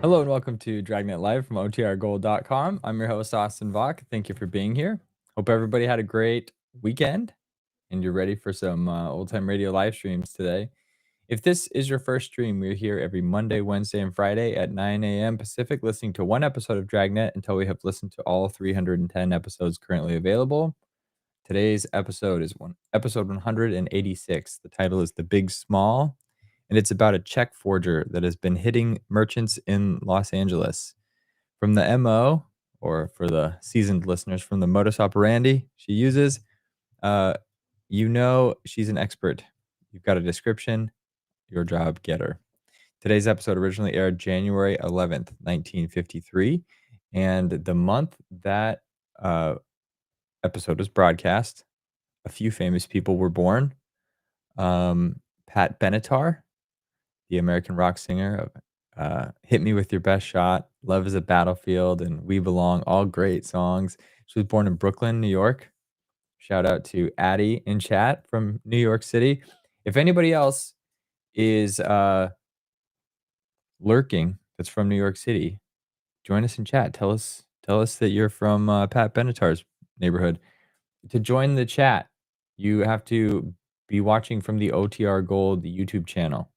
Hello and welcome to Dragnet Live from OTRGold.com. I'm your host, Austin Vach. Thank you for being here. Hope everybody had a great weekend and you're ready for some old time radio live streams today. If this is your first stream, we're here every Monday, Wednesday, and Friday at 9 a.m. Pacific, listening to one episode of Dragnet until we have listened to all 310 episodes currently available. Today's episode is episode 186. The title is The Big Small, and it's about a check forger that has been hitting merchants in Los Angeles. From the MO, or for the seasoned listeners, from the modus operandi she uses, uh, she's an expert. You've got a description, your job, get her. Today's episode originally aired January 11th, 1953, and the month that episode was broadcast, a few famous people were born. Pat Benatar, the American rock singer of Hit Me With Your Best Shot, Love Is a Battlefield, and We Belong, all great songs. She was born in Brooklyn, New York. Shout out to Addie in chat from New York City. If anybody else is lurking that's from New York City, join us in chat. Tell us that you're from Pat Benatar's neighborhood. To join the chat, you have to be watching from the OTR Gold YouTube channel.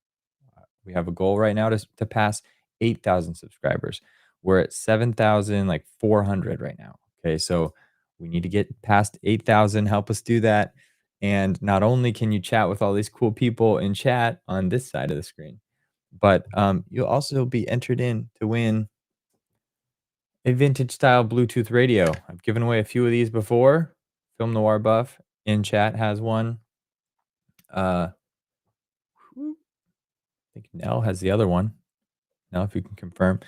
We have a goal right now to pass 8,000 subscribers. We're at 7,000, like 400 right now. Okay, so we need to get past 8,000. Help us do that. And not only can you chat with all these cool people in chat on this side of the screen, but you'll also be entered in to win a vintage style Bluetooth radio. I've given away a few of these before. Film Noir Buff in chat has one. I think Nell has the other one. Nell, if you can confirm.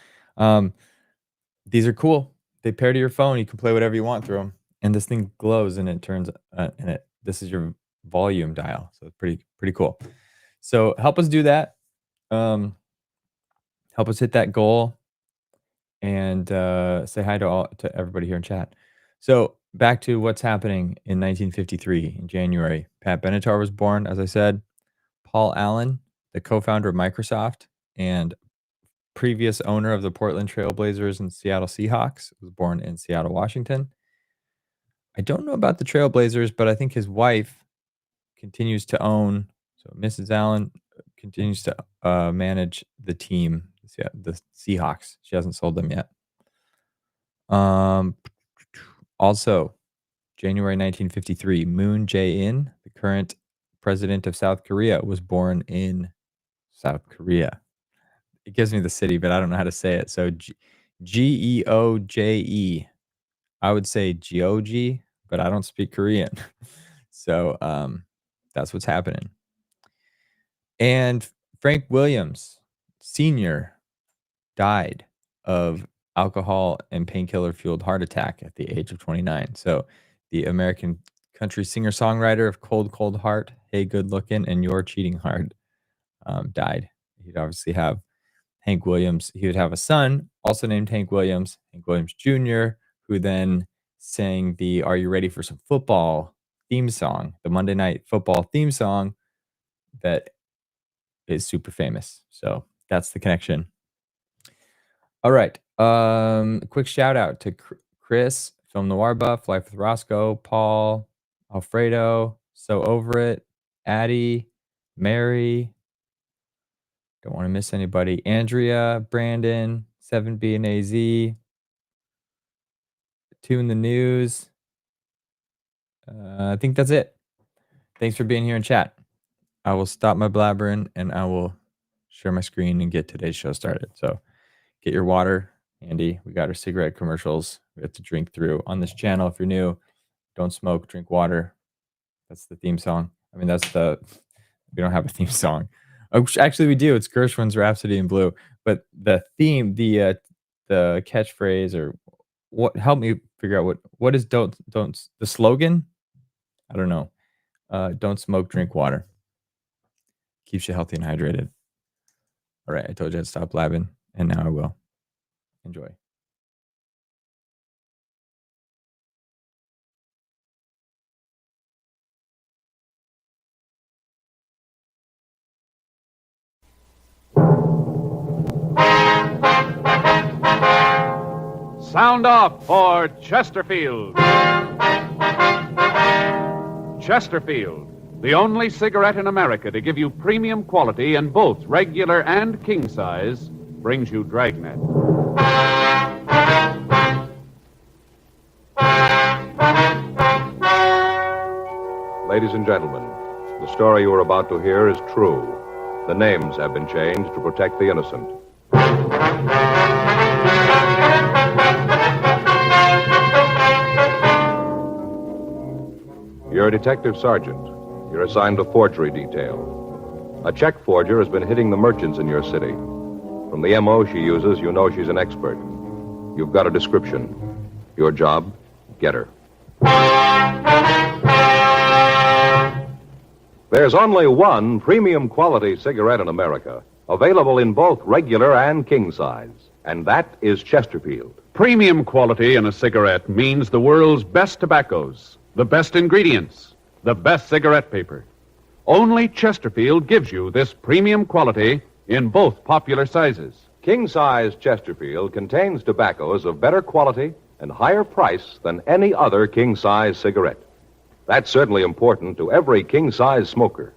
These are cool. They pair to your phone. You can play whatever you want through them. And this thing glows and it turns this is your volume dial. So it's pretty cool. So help us do that. Help us hit that goal and say hi to everybody here in chat. So back to what's happening in 1953 in January. Pat Benatar was born, as I said. Paul Allen, the co-founder of Microsoft and previous owner of the Portland Trail Blazers and Seattle Seahawks, was born in Seattle, Washington. I don't know about the Trailblazers, but I think his wife continues to own. So Mrs. Allen continues to manage the team, the Seahawks. She hasn't sold them yet. Also, January 1953, Moon Jae-in, the current president of South Korea, was born in South Korea. It gives me the city, but I don't know how to say it. So Geoje. I would say Geoji, but I don't speak Korean. So that's what's happening. And Frank Williams Sr. died of alcohol and painkiller fueled heart attack at the age of 29. So the American country singer-songwriter of Cold, Cold Heart, Hey Good Looking, and You're Cheating Hard died. He'd obviously have Hank Williams. He would have a son, also named Hank Williams Jr., who then sang the Are You Ready for Some Football theme song, the Monday Night Football theme song that is super famous. So that's the connection. All right. Quick shout out to Chris, Film Noir Buff, Life with Roscoe, Paul, Alfredo, So Over It, Addie, Mary. Don't want to miss anybody. Andrea, Brandon, 7B and AZ, Two in the News. I think that's it. Thanks for being here in chat. I will stop my blabbering and I will share my screen and get today's show started. So get your water handy. We got our cigarette commercials we have to drink through on this channel. If you're new, don't smoke, drink water. That's the theme song. I mean, we don't have a theme song. Actually, we do. It's Gershwin's Rhapsody in Blue. But the theme, the catchphrase, or what? Help me figure out what is don't the slogan? I don't know. Don't smoke, drink water. Keeps you healthy and hydrated. All right, I told you I'd stop blabbing, and now I will. Enjoy. Sound off for Chesterfield. Chesterfield, the only cigarette in America to give you premium quality in both regular and king size, brings you Dragnet. Ladies and gentlemen, the story you are about to hear is true. The names have been changed to protect the innocent. You're a detective sergeant. You're assigned to forgery detail. A check forger has been hitting the merchants in your city. From the M.O. she uses, you know she's an expert. You've got a description. Your job, get her. There's only one premium quality cigarette in America, available in both regular and king size, and that is Chesterfield. Premium quality in a cigarette means the world's best tobaccos, the best ingredients, the best cigarette paper. Only Chesterfield gives you this premium quality in both popular sizes. King-size Chesterfield contains tobaccos of better quality and higher price than any other king-size cigarette. That's certainly important to every king-size smoker.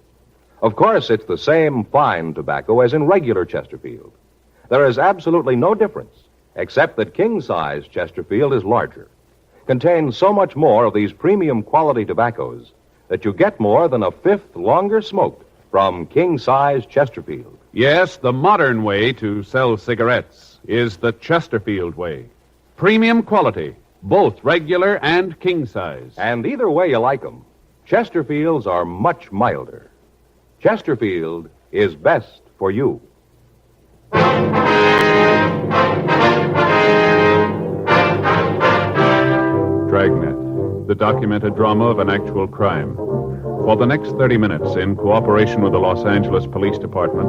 Of course, it's the same fine tobacco as in regular Chesterfield. There is absolutely no difference, except that king-size Chesterfield is larger, contains so much more of these premium quality tobaccos that you get more than a fifth longer smoked from king-size Chesterfield. Yes, the modern way to sell cigarettes is the Chesterfield way. Premium quality, both regular and king size. And either way you like them, Chesterfields are much milder. Chesterfield is best for you. Dragnet, the documented drama of an actual crime. For the next 30 minutes, in cooperation with the Los Angeles Police Department,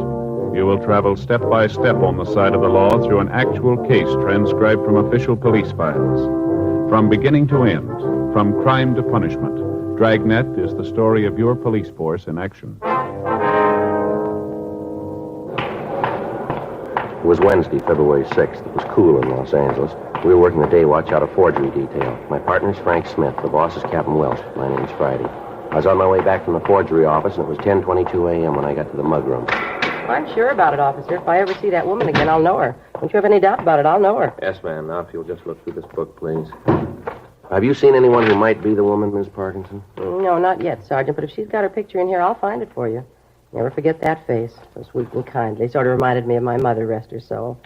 you will travel step by step on the side of the law through an actual case transcribed from official police files. From beginning to end, from crime to punishment, Dragnet is the story of your police force in action. It was Wednesday, February 6th. It was cool in Los Angeles. We were working the day watch out of forgery detail. My partner's Frank Smith. The boss is Captain Welch. My name's Friday. I was on my way back from the forgery office, and it was 10:22 a.m. when I got to the mugroom. I'm sure about it, officer. If I ever see that woman again, I'll know her. Don't you have any doubt about it, I'll know her. Yes, ma'am. Now, if you'll just look through this book, please. Have you seen anyone who might be the woman, Miss Parkinson? No, not yet, Sergeant, but if she's got her picture in here, I'll find it for you. Never forget that face. So sweet and kindly. Sort of reminded me of my mother, rest her soul.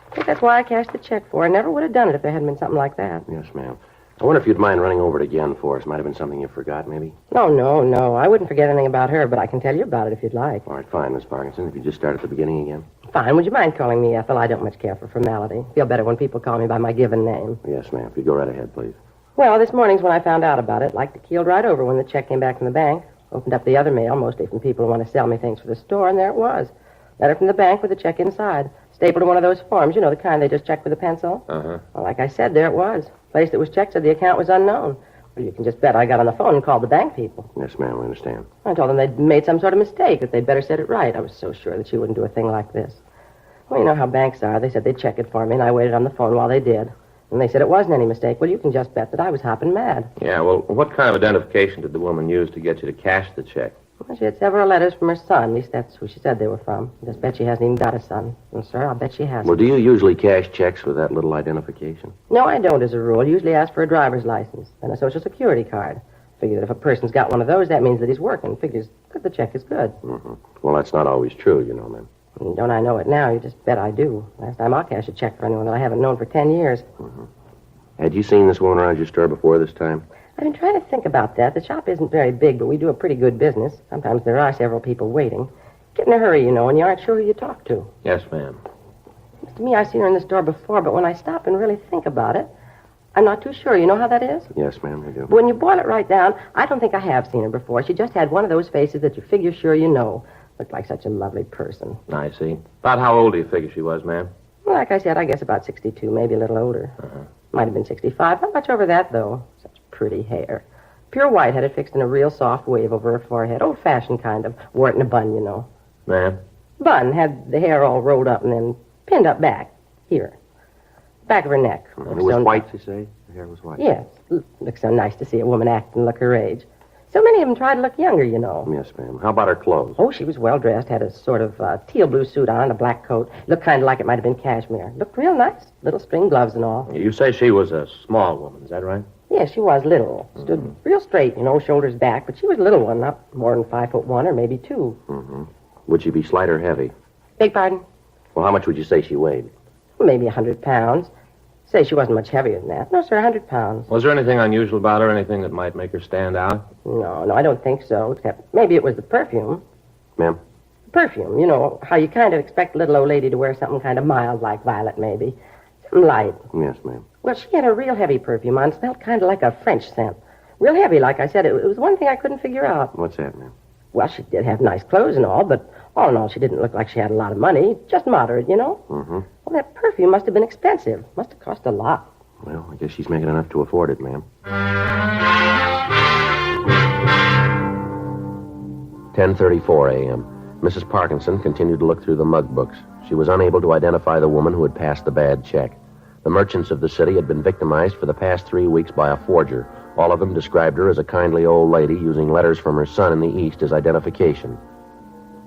I think that's why I cashed the check for her. I never would have done it if there hadn't been something like that. Yes, ma'am. I wonder if you'd mind running over it again for us. Might have been something you forgot, maybe? No. I wouldn't forget anything about her, but I can tell you about it if you'd like. All right, fine, Miss Parkinson. If you just start at the beginning again. Fine. Would you mind calling me Ethel? I don't much care for formality. Feel better when people call me by my given name. Yes, ma'am. If you go right ahead, please. Well, this morning's when I found out about it. Like to keeled right over when the check came back from the bank. Opened up the other mail, mostly from people who want to sell me things for the store, and there it was. Letter from the bank with a check inside. Stapled to one of those forms, you know, the kind they just check with a pencil. Uh-huh. Well, like I said, there it was. Place that was checked said the account was unknown. Well, you can just bet I got on the phone and called the bank people. Yes, ma'am, we understand. I told them they'd made some sort of mistake, that they'd better set it right. I was so sure that she wouldn't do a thing like this. Well, you know how banks are. They said they'd check it for me, and I waited on the phone while they did. And they said it wasn't any mistake. Well, you can just bet that I was hopping mad. Yeah, well, what kind of identification did the woman use to get you to cash the check? Well, she had several letters from her son. At least that's who she said they were from. I just bet she hasn't even got a son. And, sir, I'll bet she hasn't. Well, do you usually cash checks with that little identification? No, I don't, as a rule. Usually ask for a driver's license and a Social Security card. Figure that if a person's got one of those, that means that he's working. Figures that the check is good. Mm-hmm. Well, that's not always true, you know, ma'am. And don't I know it now? You just bet I do. Last time I'll cash a check for anyone that I haven't known for 10 years. Mm-hmm. Had you seen this woman around your store before this time? I've been trying to think about that. The shop isn't very big, but we do a pretty good business. Sometimes there are several people waiting. Get in a hurry, you know, and you aren't sure who you talk to. Yes, ma'am. Seems to me I've seen her in the store before, but when I stop and really think about it, I'm not too sure. You know how that is? Yes, ma'am, I do. But when you boil it right down, I don't think I have seen her before. She just had one of those faces that you figure sure you know. Looked like such a lovely person. I see. About how old do you figure she was, ma'am? Well, like I said, I guess about 62, maybe a little older. Uh-huh. Might have been 65. Not much over that, though. Such pretty hair. Pure white, had it fixed in a real soft wave over her forehead. Old-fashioned kind of. Wore it in a bun, you know. Ma'am? Bun. Had the hair all rolled up and then pinned up back. Here. Back of her neck. It Looks was so white, you say? Her hair was white. Yes. Looks so nice to see a woman act and look her age. So many of them try to look younger, you know. Yes, ma'am. How about her clothes? Oh, she was well dressed, had a sort of teal blue suit on, a black coat. Looked kind of like it might have been cashmere. Looked real nice. Little string gloves and all. You say she was a small woman, is that right? Yeah, she was little. Stood real straight, you know, shoulders back. But she was a little one, not more than 5'1" or maybe 2. Mm-hmm. Would she be slight or heavy? Beg pardon? Well, how much would you say she weighed? Maybe 100 pounds. Say she wasn't much heavier than that. No, sir, 100 pounds. Was there anything unusual about her, anything that might make her stand out? No, I don't think so, except maybe it was the perfume. Ma'am? Perfume, you know, how you kind of expect a little old lady to wear something kind of mild like violet, maybe. Something light. Yes, ma'am. Well, she had a real heavy perfume on, smelled kind of like a French scent. Real heavy, like I said. It was one thing I couldn't figure out. What's that, ma'am? Well, she did have nice clothes and all, but all in all, she didn't look like she had a lot of money. Just moderate, you know? Mm-hmm. Well, that perfume must have been expensive. Must have cost a lot. Well, I guess she's making enough to afford it, ma'am. 10:34 a.m. Mrs. Parkinson continued to look through the mug books. She was unable to identify the woman who had passed the bad check. The merchants of the city had been victimized for the past 3 weeks by a forger. All of them described her as a kindly old lady using letters from her son in the East as identification.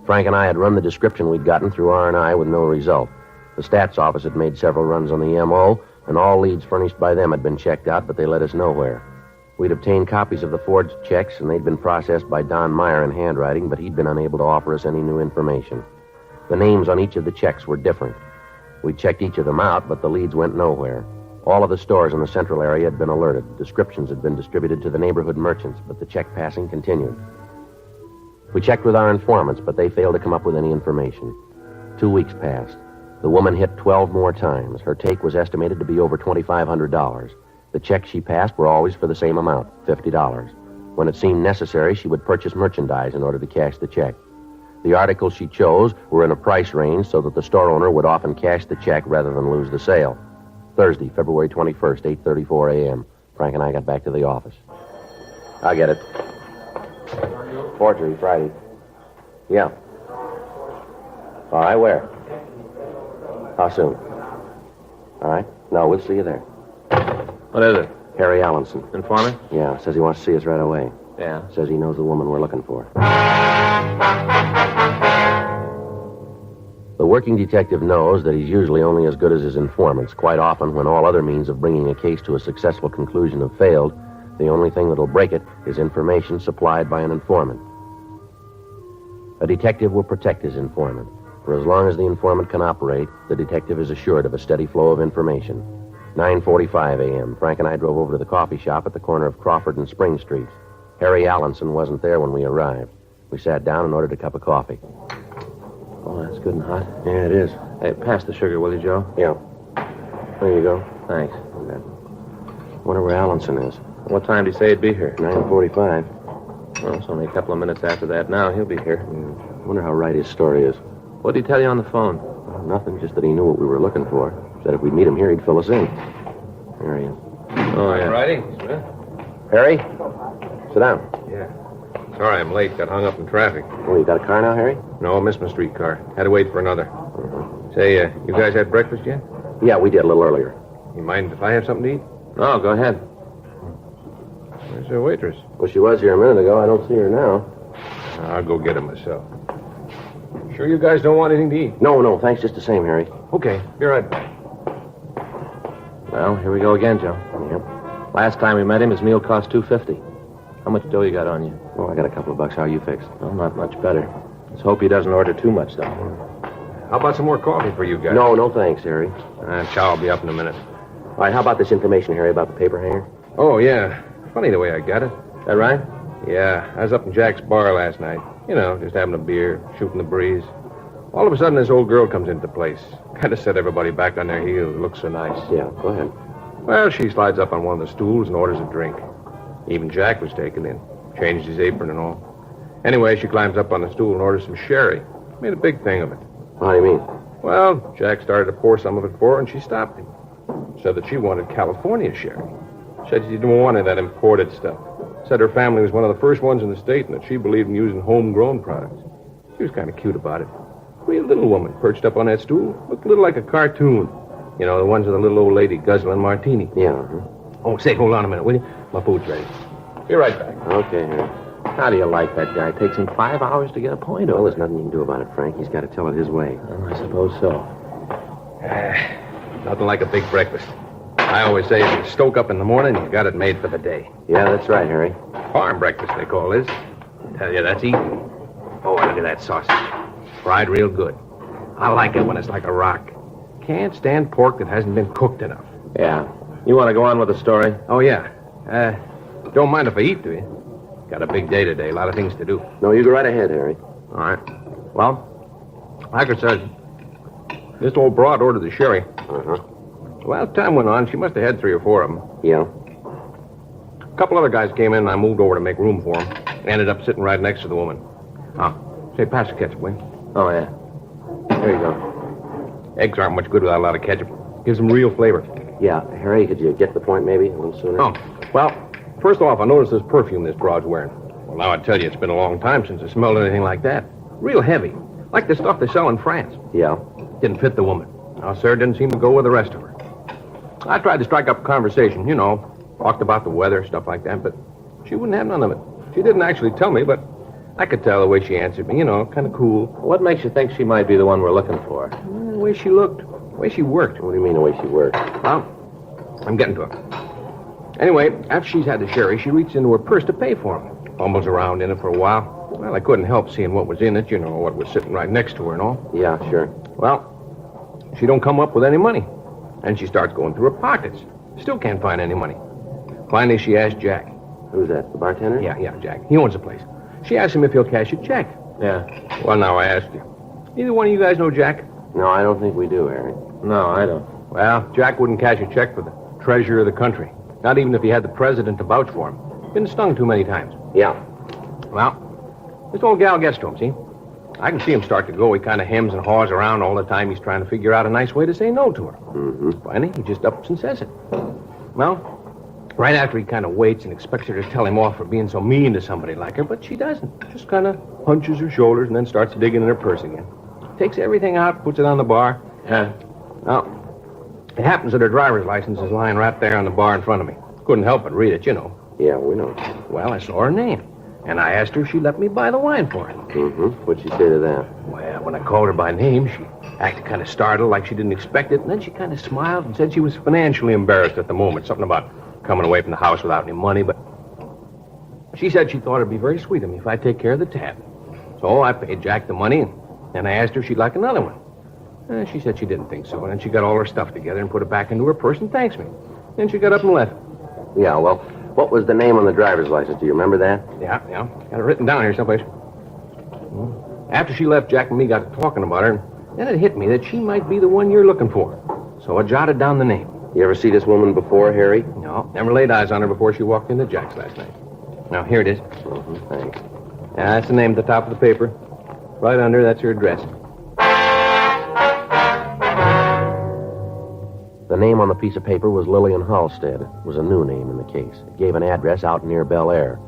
Frank and I had run the description we'd gotten through R&I with no result. The stats office had made several runs on the M.O., and all leads furnished by them had been checked out, but they led us nowhere. We'd obtained copies of the forged checks, and they'd been processed by Don Meyer in handwriting, but he'd been unable to offer us any new information. The names on each of the checks were different. We checked each of them out, but the leads went nowhere. All of the stores in the central area had been alerted. Descriptions had been distributed to the neighborhood merchants, but the check passing continued. We checked with our informants, but they failed to come up with any information. 2 weeks passed. The woman hit 12 more times. Her take was estimated to be over $2,500. The checks she passed were always for the same amount, $50. When it seemed necessary, she would purchase merchandise in order to cash the check. The articles she chose were in a price range so that the store owner would often cash the check rather than lose the sale. Thursday, February 21st, 8:34 a.m. Frank and I got back to the office. I get it. Forgery, Friday. Yeah. All right, where? How soon? All right. No, we'll see you there. What is it? Harry Allenson. Informant? Yeah, says he wants to see us right away. Yeah. Says he knows the woman we're looking for. The working detective knows that he's usually only as good as his informants. Quite often, when all other means of bringing a case to a successful conclusion have failed, the only thing that'll break it is information supplied by an informant. A detective will protect his informant. For as long as the informant can operate, the detective is assured of a steady flow of information. 9:45 a.m. Frank and I drove over to the coffee shop at the corner of Crawford and Spring Streets. Harry Allenson wasn't there when we arrived. We sat down and ordered a cup of coffee. Oh, that's good and hot. Yeah, it is. Hey, pass the sugar, will you, Joe? Yeah. There you go. Thanks. Okay. Wonder where Allenson is. What time did he say he'd be here? 9:45. Well, it's only a couple of minutes after that now. He'll be here. Wonder how right his story is. What did he tell you on the phone? Well, nothing, just that he knew what we were looking for. Said if we'd meet him here, he'd fill us in. There he is. Oh, yeah. Righty, Smith? Harry? Sit down. Yeah. Sorry I'm late. Got hung up in traffic. Oh, you got a car now, Harry? No, missed my streetcar. Had to wait for another. Say, you guys had breakfast yet? Yeah, we did a little earlier. You mind if I have something to eat? No, go ahead. Where's the waitress? Well, she was here a minute ago. I don't see her now. I'll go get her myself. Sure you guys don't want anything to eat? No, thanks just the same, Harry. Okay, be right back. Well, here we go again, Joe. Yep. Last time we met him, his meal cost $2.50. How much dough you got on you? Oh, I got a couple of bucks. How are you fixed? Well, not much better. Let's hope he doesn't order too much, though. How about some more coffee for you guys? No, thanks, Harry. Chow will be up in a minute. All right, how about this information, Harry, about the paper hanger? Oh, yeah. Funny the way I got it. That right? Yeah, I was up in Jack's bar last night. You know, just having a beer, shooting the breeze. All of a sudden, this old girl comes into the place. Kind of set everybody back on their heels. Looks so nice. Yeah, go ahead. Well, she slides up on one of the stools and orders a drink. Even Jack was taken in. Changed his apron and all. Anyway, she climbs up on the stool and orders some sherry. Made a big thing of it. How do you mean? Well, Jack started to pour some of it for her, and she stopped him. Said that she wanted California sherry. Said she didn't want any of that imported stuff. Said her family was one of the first ones in the state and that she believed in using homegrown products. She was kind of cute about it. Real little woman perched up on that stool. Looked a little like a cartoon. You know, the ones with the little old lady guzzling martini. Yeah. Oh, say, hold on a minute, will you? My food's ready. Be right back. Okay, Harry. How do you like that guy? It takes him 5 hours to get a point Well, over. there's nothing you can do about it, Frank. He's got to tell it his way. Well, I suppose so. Nothing like a big breakfast. I always say if you stoke up in the morning, you got it made for the day. Yeah, that's right, Harry. Farm breakfast, they call this. I tell you, that's easy. Oh, look at that sausage. Fried real good. I like it when it's like a rock. Can't stand pork that hasn't been cooked enough. Yeah. You want to go on with the story? Oh, yeah. Don't mind if I eat, do you? Got a big day today. A lot of things to do. No, you go right ahead, Harry. All right. Well, like I said, this old broad ordered the sherry. Uh-huh. Well, as time went on, she must have had 3 or 4 of them. Yeah. A couple other guys came in, and I moved over to make room for them. Ended up sitting right next to the woman. Say, pass the ketchup, will you? Oh, yeah. There you go. Eggs aren't much good without a lot of ketchup. Gives them real flavor. Yeah, Harry, could you get the point maybe a little sooner? Oh, well, first off, I noticed this perfume this broad's wearing. Well, now I tell you, it's been a long time since I smelled anything like that. Real heavy. Like the stuff they sell in France. Yeah. Didn't fit the woman. Now, sir, didn't seem to go with the rest of her. I tried to strike up a conversation, you know, talked about the weather, stuff like that, but she wouldn't have none of it. She didn't actually tell me, but I could tell the way she answered me, you know, kind of cool. What makes you think she might be the one we're looking for? The way she looked, the way she worked. What do you mean the way she worked? Well, I'm getting to it. Anyway, after she's had the sherry, she reached into her purse to pay for him. Fumbles around in it for a while. Well, I couldn't help seeing what was in it, you know, what was sitting right next to her and all. Yeah, sure. Well, she don't come up with any money. And she starts going through her pockets. Still can't find any money. Finally, she asked Jack. Who's that, the bartender? Yeah, Jack. He owns the place. She asked him if he'll cash a check. Yeah. Well, now I asked you. Either one of you guys know Jack? No, I don't think we do, Harry. No, I don't. Well, Jack wouldn't cash a check for the treasurer of the country. Not even if he had the president to vouch for him. Been stung too many times. Yeah. Well, this old gal gets to him, see? I can see him start to go. He kind of hems and haws around all the time. He's trying to figure out a nice way to say no to her. Mm-hmm. Finally, he just ups and says it. Well, right after he kind of waits and expects her to tell him off for being so mean to somebody like her, but she doesn't. Just kind of hunches her shoulders and then starts digging in her purse again. Takes everything out, puts it on the bar. Yeah. Well, it happens that her driver's license is lying right there on the bar in front of me. Couldn't help but read it, you know. Yeah, we know. Well, I saw her name. And I asked her if she'd let me buy the wine for her. Mm-hmm. What'd she say to that? Well, when I called her by name, she acted kind of startled, like she didn't expect it. And then she kind of smiled and said she was financially embarrassed at the moment. Something about coming away from the house without any money. But she said she thought it'd be very sweet of me if I'd take care of the tab. So I paid Jack the money, and I asked her if she'd like another one. She said she didn't think so. And then she got all her stuff together and put it back into her purse and thanks me. Then she got up and left. Yeah, well, what was the name on the driver's license? Do you remember that? Yeah. Got it written down here someplace. After she left, Jack and me got to talking about her. Then it hit me that she might be the one you're looking for. So I jotted down the name. You ever see this woman before, Harry? No, never laid eyes on her before she walked into Jack's last night. Now, here it is. Mm-hmm, thanks. Yeah, that's the name at the top of the paper. Right under, that's her address. The name on the piece of paper was Lillian Halstead. It was a new name in the case. It gave an address out near Bel Air.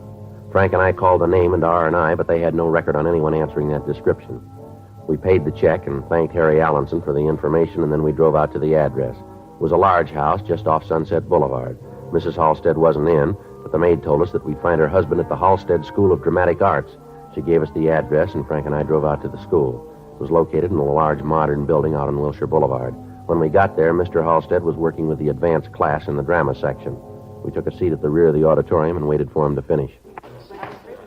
Frank and I called the name into R&I, but they had no record on anyone answering that description. We paid the check and thanked Harry Allenson for the information, and then we drove out to the address. It was a large house just off Sunset Boulevard. Mrs. Halstead wasn't in, but the maid told us that we'd find her husband at the Halstead School of Dramatic Arts. She gave us the address, and Frank and I drove out to the school. It was located in a large modern building out on Wilshire Boulevard. When we got there, Mr. Halstead was working with the advanced class in the drama section. We took a seat at the rear of the auditorium and waited for him to finish.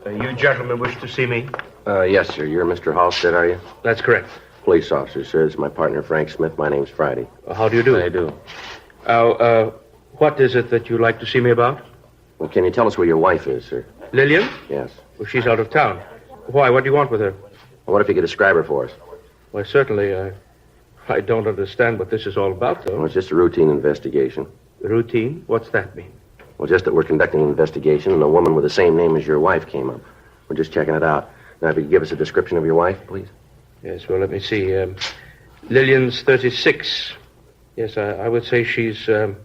You gentlemen wish to see me? Yes, sir. You're Mr. Halstead, are you? That's correct. Police officer, sir. This is my partner, Frank Smith. My name's Friday. How do you do? I do. What is it that you'd like to see me about? Well, can you tell us where your wife is, sir? Lillian? Yes. Well, she's out of town. Why? What do you want with her? Well, what if you could describe her for us? Well, certainly, I don't understand what this is all about, though. Well, it's just a routine investigation. Routine? What's that mean? Well, just that we're conducting an investigation and a woman with the same name as your wife came up. We're just checking it out. Now, if you could give us a description of your wife, please. Yes, well, let me see. Lillian's 36. Yes, I would say she's 5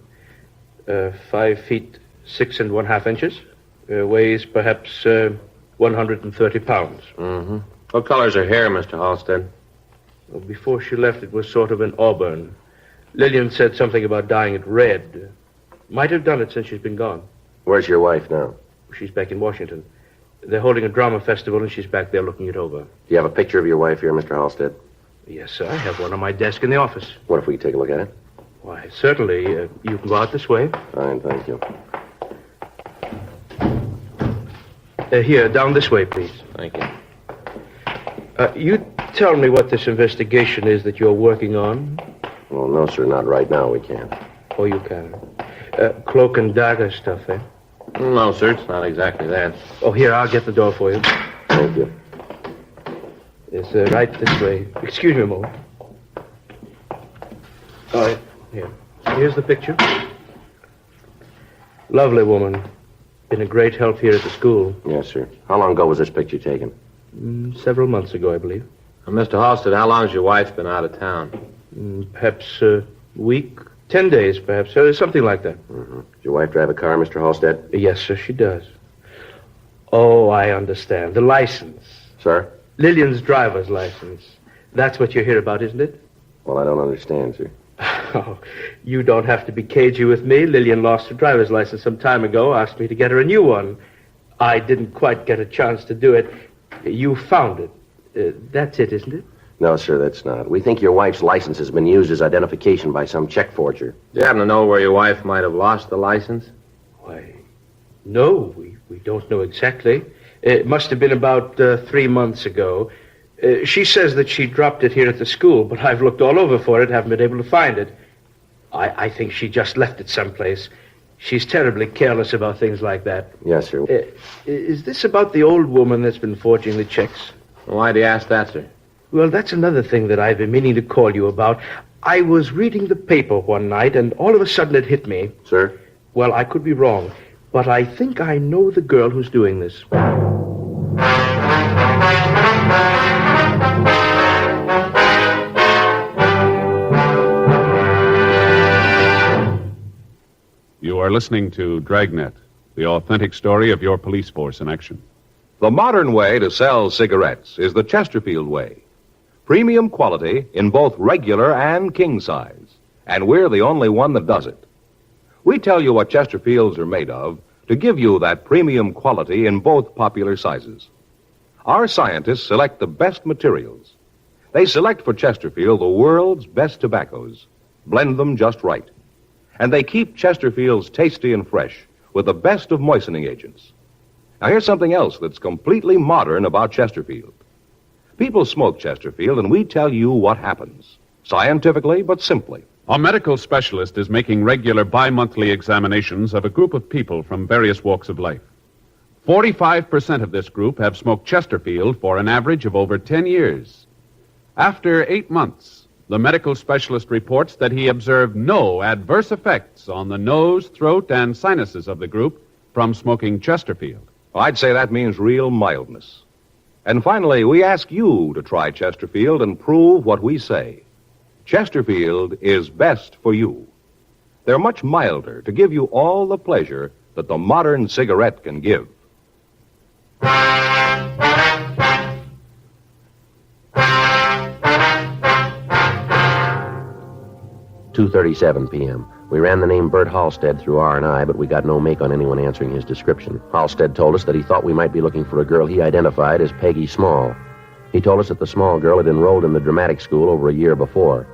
feet 6 1/2 inches. Weighs perhaps 130 pounds. Mm-hmm. What color's her hair, Mr. Halstead? Well, before she left, it was sort of an auburn. Lillian said something about dyeing it red. Might have done it since she's been gone. Where's your wife now? She's back in Washington. They're holding a drama festival, and she's back there looking it over. Do you have a picture of your wife here, Mr. Halstead? Yes, sir. I have one on my desk in the office. What if we take a look at it? Why, certainly. You can go out this way. Fine, thank you. Here, down this way, please. Thank you. You tell me what this investigation is that you're working on. Well, no, sir, not right now. We can't. Oh, you can. Cloak and dagger stuff, eh? No, sir, it's not exactly that. Oh, here, I'll get the door for you. Thank you. It's right this way. Excuse me a moment. All right, here. Here's the picture. Lovely woman. Been a great help here at the school. Yes, sir. How long ago was this picture taken? Several months ago, I believe. Mr. Halstead, how long has your wife been out of town? Perhaps a week, 10 days, perhaps. Something like that. Mm-hmm. Does your wife drive a car, Mr. Halstead? Yes, sir, she does. Oh, I understand. The license. Sir? Lillian's driver's license. That's what you're here about, isn't it? Well, I don't understand, sir. Oh, you don't have to be cagey with me. Lillian lost her driver's license some time ago, asked me to get her a new one. I didn't quite get a chance to do it. You found it. That's it, isn't it? No, sir, that's not. We think your wife's license has been used as identification by some check forger. Do you happen to know where your wife might have lost the license? Why, no, we don't know exactly. It must have been about 3 months ago. She says that she dropped it here at the school, but I've looked all over for it, haven't been able to find it. I think she just left it someplace. She's terribly careless about things like that. Yes, sir. Is this about the old woman that's been forging the checks? Why do you ask that, sir? Well, that's another thing that I've been meaning to call you about. I was reading the paper one night, and all of a sudden it hit me. Sir? Well, I could be wrong, but I think I know the girl who's doing this. You are listening to Dragnet, the authentic story of your police force in action. The modern way to sell cigarettes is the Chesterfield way. Premium quality in both regular and king size. And we're the only one that does it. We tell you what Chesterfields are made of to give you that premium quality in both popular sizes. Our scientists select the best materials. They select for Chesterfield the world's best tobaccos, blend them just right. And they keep Chesterfields tasty and fresh with the best of moistening agents. Now, here's something else that's completely modern about Chesterfield. People smoke Chesterfield, and we tell you what happens. Scientifically, but simply. A medical specialist is making regular bi-monthly examinations of a group of people from various walks of life. 45% of this group have smoked Chesterfield for an average of over 10 years. After 8 months, the medical specialist reports that he observed no adverse effects on the nose, throat, and sinuses of the group from smoking Chesterfield. I'd say that means real mildness. And finally, we ask you to try Chesterfield and prove what we say. Chesterfield is best for you. They're much milder to give you all the pleasure that the modern cigarette can give. 2:37 p.m. We ran the name Bert Halstead through R&I, but we got no make on anyone answering his description. Halstead told us that he thought we might be looking for a girl he identified as Peggy Small. He told us that the Small girl had enrolled in the dramatic school over a year before.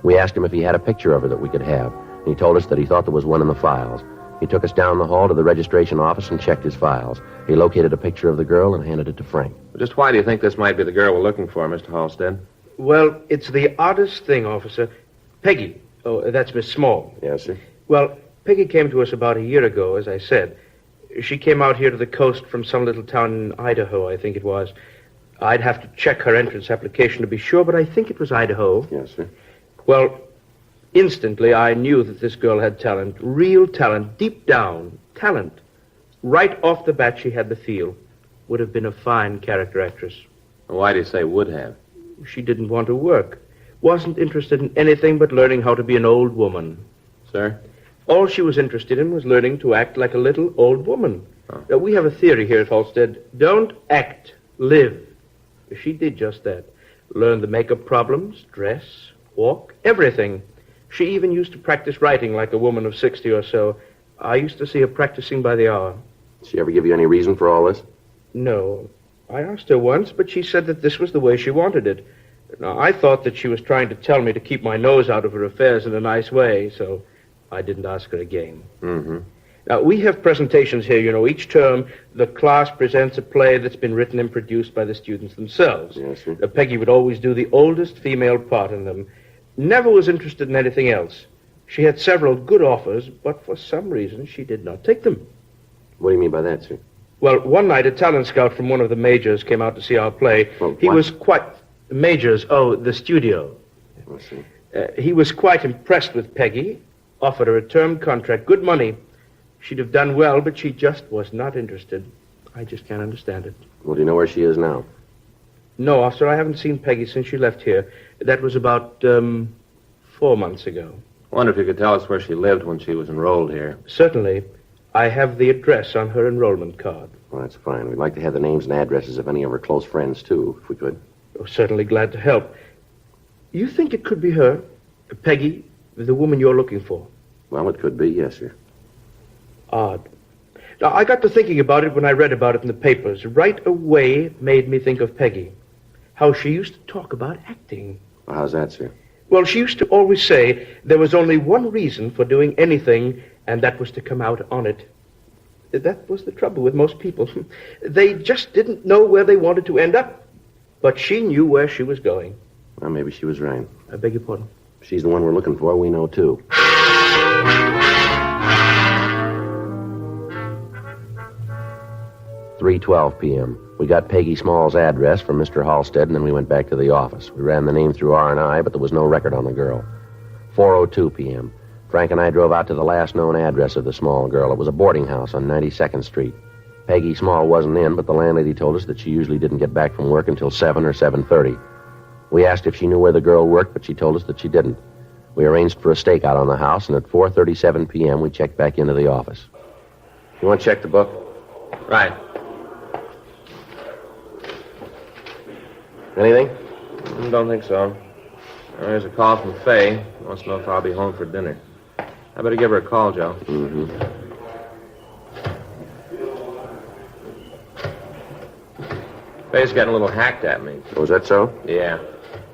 We asked him if he had a picture of her that we could have, and he told us that he thought there was one in the files. He took us down the hall to the registration office and checked his files. He located a picture of the girl and handed it to Frank. Just why do you think this might be the girl we're looking for, Mr. Halstead? Well, it's the oddest thing, officer. Peggy. Oh, that's Miss Small. Yes, sir. Well, Peggy came to us about a year ago, as I said. She came out here to the coast from some little town in Idaho, I think it was. I'd have to check her entrance application to be sure, but I think it was Idaho. Yes, sir. Well, instantly I knew that this girl had talent, real talent, deep down, talent. Right off the bat she had the feel. Would have been a fine character actress. Why do you say would have? She didn't want to work. Wasn't interested in anything but learning how to be an old woman. Sir? All she was interested in was learning to act like a little old woman. Oh. We have a theory here at Halstead. Don't act, live. She did just that. Learned the makeup problems, dress, walk, everything. She even used to practice writing like a woman of 60 or so. I used to see her practicing by the hour. Did she ever give you any reason for all this? No. I asked her once, but she said that this was the way she wanted it. Now, I thought that she was trying to tell me to keep my nose out of her affairs in a nice way, so I didn't ask her again. Mm-hmm. Now, we have presentations here, Each term, the class presents a play that's been written and produced by the students themselves. Yes, sir. Peggy would always do the oldest female part in them. Never was interested in anything else. She had several good offers, but for some reason she did not take them. What do you mean by that, sir? Well, one night a talent scout from one of the majors came out to see our play. Well, He what? was quite... Majors, the studio. I see. He was quite impressed with Peggy, offered her a term contract, good money. She'd have done well, but she just was not interested. I just can't understand it. Well, do you know where she is now? No, officer, I haven't seen Peggy since she left here. That was about 4 months ago. I wonder if you could tell us where she lived when she was enrolled here. Certainly. I have the address on her enrollment card. Well, that's fine. We'd like to have the names and addresses of any of her close friends, too, if we could. Oh, certainly glad to help. You think it could be her, Peggy, the woman you're looking for? Well, it could be, yes, sir. Odd. Now, I got to thinking about it when I read about it in the papers. Right away, it made me think of Peggy. How she used to talk about acting. Well, how's that, sir? Well, she used to always say there was only one reason for doing anything, and that was to come out on it. That was the trouble with most people. They just didn't know where they wanted to end up. But she knew where she was going. Well, maybe she was right. I beg your pardon? If she's the one we're looking for, we know, too. 3:12 p.m. We got Peggy Small's address from Mr. Halstead, and then we went back to the office. We ran the name through R&I, but there was no record on the girl. 4:02 p.m. Frank and I drove out to the last known address of the Small girl. It was a boarding house on 92nd Street. Peggy Small wasn't in, but the landlady told us that she usually didn't get back from work until 7 or 7:30. We asked if she knew where the girl worked, but she told us that she didn't. We arranged for a stakeout on the house, and at 4:37 p.m. we checked back into the office. You want to check the book? Right. Anything? Don't think so. There's a call from Faye. Wants to know if I'll be home for dinner. I better give her a call, Joe. Mm-hmm. Faye's getting a little hacked at me. Was that so? Yeah.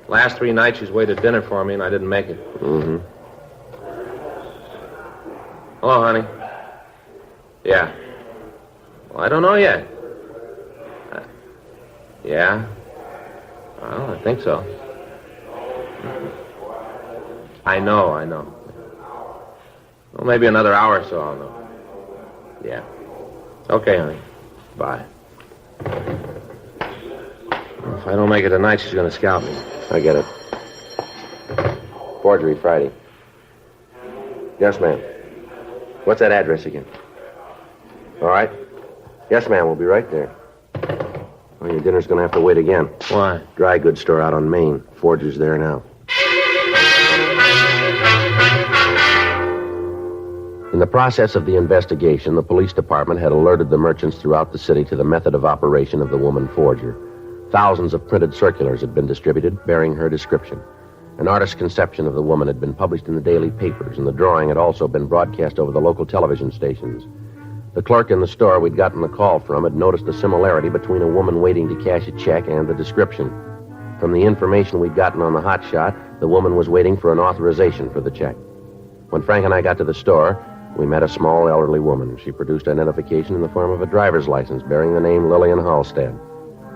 Last 3 nights she's waited dinner for me and I didn't make it. Mm-hmm. Hello, honey. Yeah. Well, I don't know yet. Yeah? Well, I think so. I know. Well, maybe another hour or so I'll know. Yeah. Okay, honey. Bye. If I don't make it tonight, she's going to scalp me. I get it. Forgery Friday. Yes, ma'am. What's that address again? All right. Yes, ma'am. We'll be right there. Well, your dinner's going to have to wait again. Why? Dry goods store out on Main. Forger's there now. In the process of the investigation, the police department had alerted the merchants throughout the city to the method of operation of the woman forger. Thousands of printed circulars had been distributed bearing her description. An artist's conception of the woman had been published in the daily papers, and the drawing had also been broadcast over the local television stations. The clerk in the store we'd gotten the call from had noticed a similarity between a woman waiting to cash a check and the description. From the information we'd gotten on the hot shot, the woman was waiting for an authorization for the check. When Frank and I got to the store, we met a small elderly woman. She produced identification in the form of a driver's license bearing the name Lillian Halstead.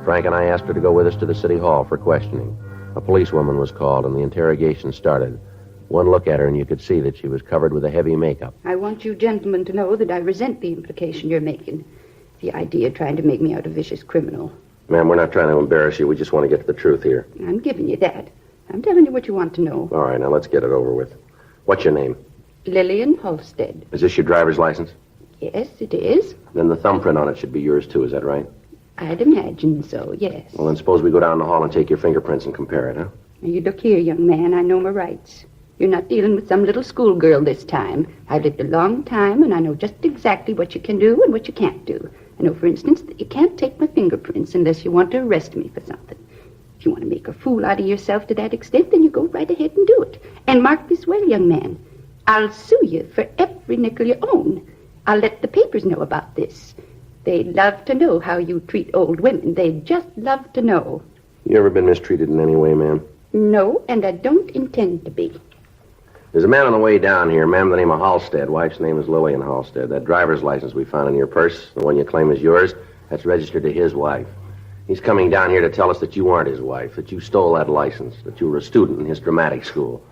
Frank and I asked her to go with us to the city hall for questioning. A policewoman was called, and the interrogation started. One look at her, and you could see that she was covered with a heavy makeup. I want you gentlemen to know that I resent the implication you're making. The idea of trying to make me out a vicious criminal. Ma'am, we're not trying to embarrass you. We just want to get to the truth here. I'm giving you that. I'm telling you what you want to know. All right, now let's get it over with. What's your name? Lillian Halstead. Is this your driver's license? Yes, it is. Then the thumbprint on it should be yours, too. Is that right? I'd imagine so, yes. Well, then suppose we go down the hall and take your fingerprints and compare it, huh? Now, you look here, young man. I know my rights. You're not dealing with some little schoolgirl this time. I've lived a long time, and I know just exactly what you can do and what you can't do. I know, for instance, that you can't take my fingerprints unless you want to arrest me for something. If you want to make a fool out of yourself to that extent, then you go right ahead and do it. And mark this well, young man, I'll sue you for every nickel you own. I'll let the papers know about this. They love to know how you treat old women. They just love to know. You ever been mistreated in any way, ma'am? No, and I don't intend to be. There's a man on the way down here, ma'am, the name of Halstead. Wife's name is Lillian Halstead. That driver's license we found in your purse, the one you claim is yours, that's registered to his wife. He's coming down here to tell us that you aren't his wife, that you stole that license, that you were a student in his dramatic school.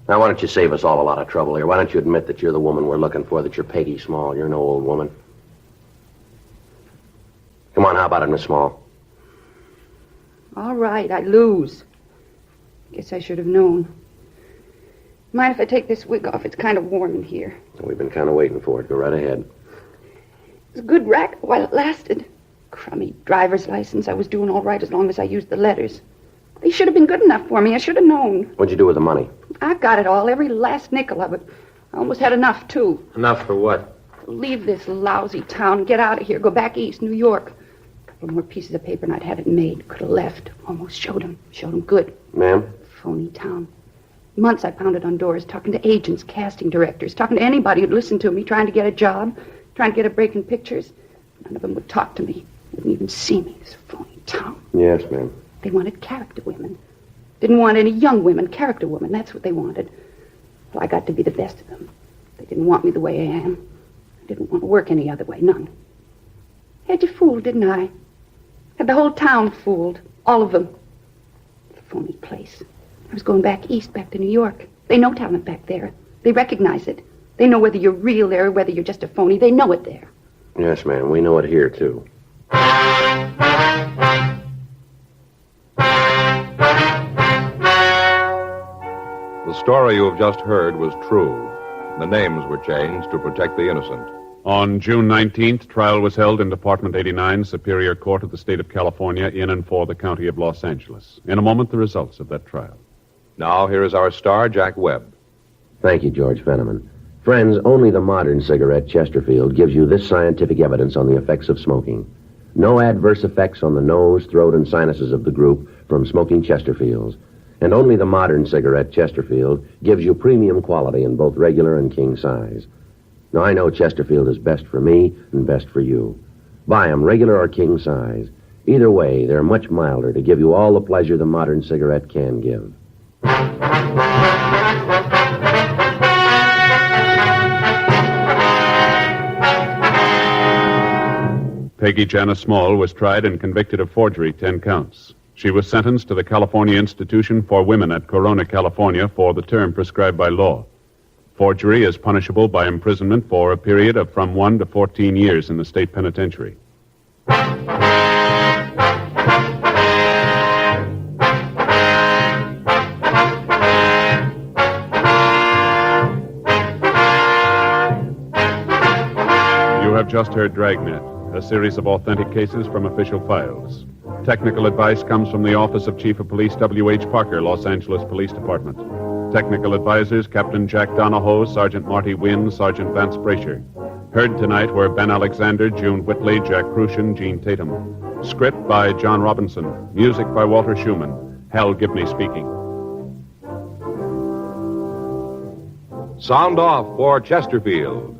Now, why don't you save us all a lot of trouble here? Why don't you admit that you're the woman we're looking for, that you're Peggy Small, you're no old woman? Come on, how about it, Miss Small? All right, I lose. Guess I should have known. Mind if I take this wig off? It's kind of warm in here. We've been kind of waiting for it. Go right ahead. It was a good racket while it lasted. Crummy driver's license. I was doing all right as long as I used the letters. They should have been good enough for me. I should have known. What'd you do with the money? I got it all, every last nickel of it. I almost had enough, too. Enough for what? Leave this lousy town, get out of here, go back east, New York. A couple more pieces of paper and I'd had it made. Could have left. Almost showed him good. Ma'am? Phony town. Months I pounded on doors, talking to agents, casting directors, talking to anybody who'd listen to me, trying to get a job, trying to get a break in pictures. None of them would talk to me, wouldn't even see me. This phony town. Yes, ma'am. They wanted character women. Didn't want any young women, character women. That's what they wanted. Well, I got to be the best of them. They didn't want me the way I am. I didn't want to work any other way, none. Had you fooled, didn't I? Had the whole town fooled. All of them. The phony place. I was going back east, back to New York. They know talent back there. They recognize it. They know whether you're real there or whether you're just a phony. They know it there. Yes, ma'am. We know it here, too. The story you have just heard was true. The names were changed to protect the innocent. On June 19th, trial was held in Department 89, Superior Court of the State of California, in and for the County of Los Angeles. In a moment, the results of that trial. Now, here is our star, Jack Webb. Thank you, George Fenneman. Friends, only the modern cigarette, Chesterfield, gives you this scientific evidence on the effects of smoking. No adverse effects on the nose, throat, and sinuses of the group from smoking Chesterfields. And only the modern cigarette, Chesterfield, gives you premium quality in both regular and king size. Now, I know Chesterfield is best for me and best for you. Buy 'em, regular or king size. Either way, they're much milder to give you all the pleasure the modern cigarette can give. Peggy Janice Small was tried and convicted of forgery, 10 counts. She was sentenced to the California Institution for Women at Corona, California, for the term prescribed by law. Forgery is punishable by imprisonment for a period of from 1 to 14 years in the state penitentiary. You have just heard Dragnet, a series of authentic cases from official files. Technical advice comes from the Office of Chief of Police W.H. Parker, Los Angeles Police Department. Technical advisors, Captain Jack Donahoe, Sergeant Marty Wynn, Sergeant Vance Brasher. Heard tonight were Ben Alexander, June Whitley, Jack Crucian, Gene Tatum. Script by John Robinson. Music by Walter Schumann. Hal Gibney speaking. Sound off for Chesterfield.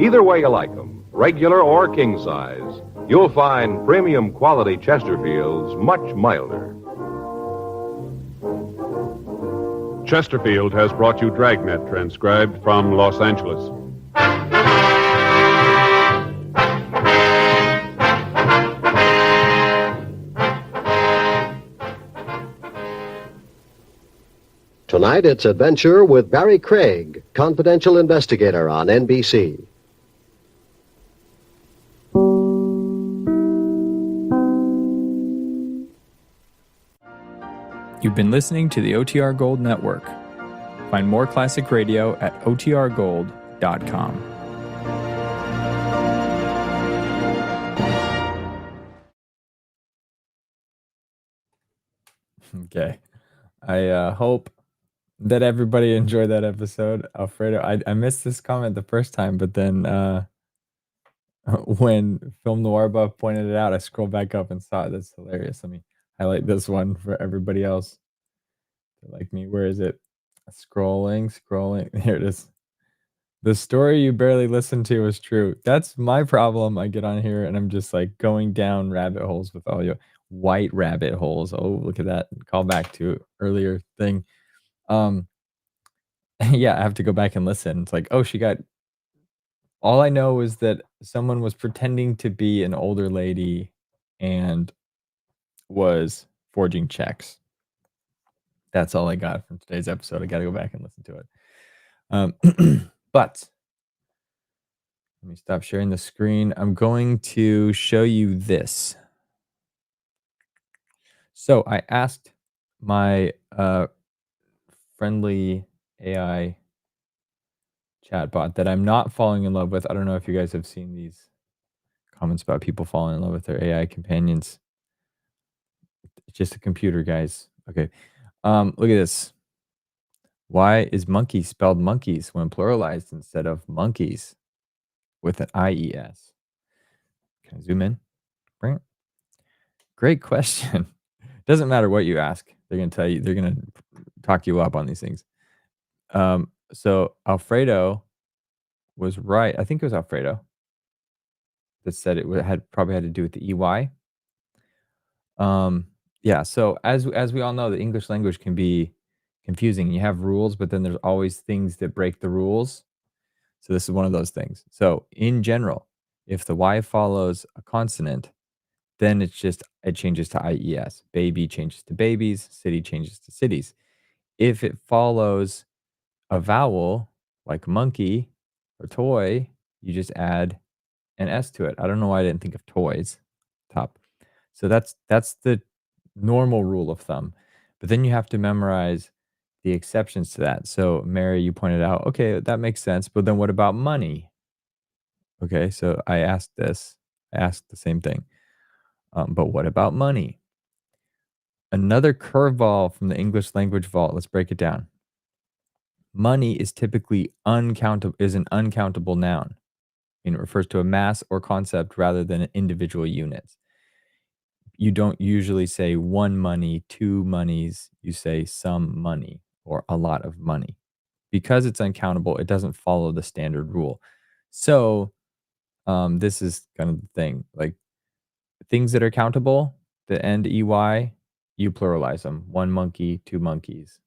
Either way you like them, regular or king size, you'll find premium quality Chesterfields much milder. Chesterfield has brought you Dragnet, transcribed from Los Angeles. Tonight, it's Adventure with Barry Craig, confidential investigator on NBC. You've been listening to the OTR Gold Network. Find more classic radio at otrgold.com. Okay. I hope that everybody enjoyed that episode. Alfredo, I missed this comment the first time, but then when Film Noir Buff pointed it out, I scrolled back up and saw it. That's hilarious. Let me highlight this one for everybody else. Like me, where is it? Scrolling. Here it is. The story you barely listened to is true. That's my problem. I get on here and I'm just like going down rabbit holes with all your white rabbit holes. Oh, look at that. Call back to earlier thing. Yeah, I have to go back and listen. It's like, oh, she got. All I know is that someone was pretending to be an older lady and was forging checks. That's all I got from today's episode. I got to go back and listen to it. But let me stop sharing the screen. I'm going to show you this. So I asked my friendly AI chatbot that I'm not falling in love with. I don't know if you guys have seen these comments about people falling in love with their AI companions. It's just a computer, guys. Okay. Look at this. Why is monkey spelled monkeys when pluralized instead of monkeys with an IES? Can I zoom in? Bring it. Great question. Doesn't matter what you ask. They're going to tell you, they're going to talk you up on these things. So Alfredo was right. I think it was Alfredo that said it had probably had to do with the EY. Yeah. So as we all know, the English language can be confusing. You have rules, but then there's always things that break the rules. So this is one of those things. So in general, if the Y follows a consonant, then it changes to IES. Baby changes to babies. City changes to cities. If it follows a vowel like monkey or toy, you just add an S to it. I don't know why I didn't think of toys. Top. So that's the normal rule of thumb. But then you have to memorize the exceptions to that. So Mary, you pointed out, okay, that makes sense. But then what about money? Okay, so I asked the same thing. But what about money? Another curveball from the English language vault. Let's break it down. Money is typically an uncountable noun. It refers to a mass or concept rather than individual units. You don't usually say one money, two monies. You say some money or a lot of money. Because it's uncountable, it doesn't follow the standard rule. So this is kind of the thing. Like things that are countable, that end EY, you pluralize them. One monkey, two monkeys.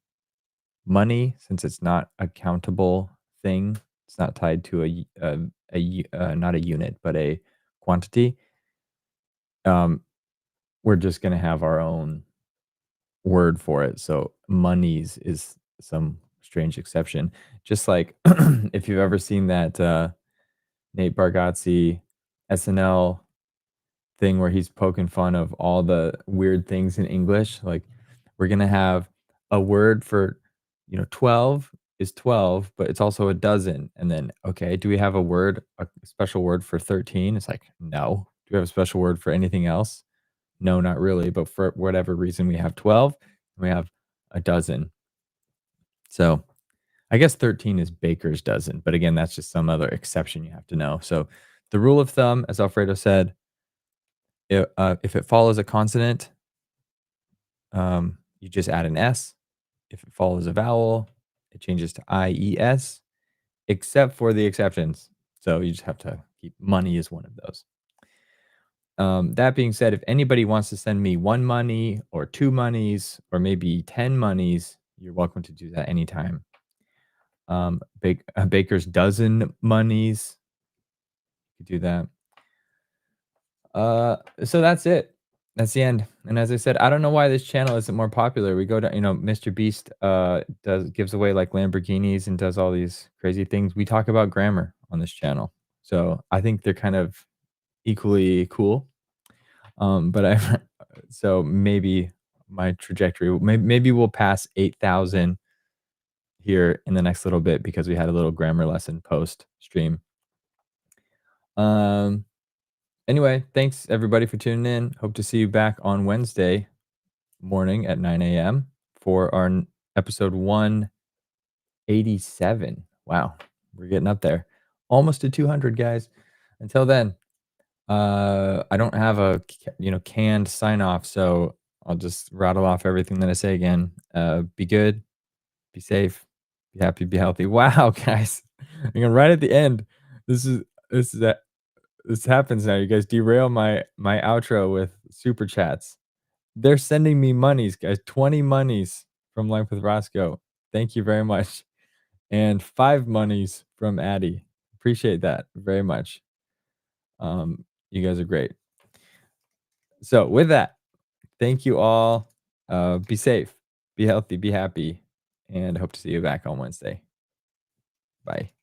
Money, since it's not a countable thing, it's not tied to not a unit, but a quantity. We're just going to have our own word for it. So monies is some strange exception. Just like if you've ever seen that Nate Bargatze SNL thing where he's poking fun of all the weird things in English. Like we're going to have a word for, 12 is 12, but it's also a dozen. And then, okay, do we have a special word for 13? It's like, no. Do we have a special word for anything else? No, not really. But for whatever reason, we have 12, and we have a dozen. So I guess 13 is baker's dozen. But again, that's just some other exception you have to know. So the rule of thumb, as Alfredo said, if it follows a consonant, you just add an S. If it follows a vowel, it changes to IES, except for the exceptions. So you just have to keep money as one of those. That being said, if anybody wants to send me one money or two monies or maybe 10 monies, you're welcome to do that anytime. Baker's dozen monies, you could do that. So that's it. That's the end. And as I said, I don't know why this channel isn't more popular. We go to, Mr. Beast gives away like Lamborghinis and does all these crazy things. We talk about grammar on this channel. So I think they're kind of equally cool. So maybe my trajectory, maybe we'll pass 8,000 here in the next little bit because we had a little grammar lesson post stream. Anyway, thanks everybody for tuning in. Hope to see you back on Wednesday morning at 9 a.m. for our episode 187. Wow, we're getting up there. Almost to 200, guys. Until then, I don't have a canned sign off, so I'll just rattle off everything that I say again. Be good, be safe, be happy, be healthy. Wow, guys. Right at the end. This is that this happens now. You guys derail my outro with super chats. They're sending me monies, guys. 20 monies from Life with Roscoe. Thank you very much. And 5 monies from Addie. Appreciate that very much. You guys are great. So with that, thank you all. Be safe, be healthy, be happy, and hope to see you back on Wednesday. Bye.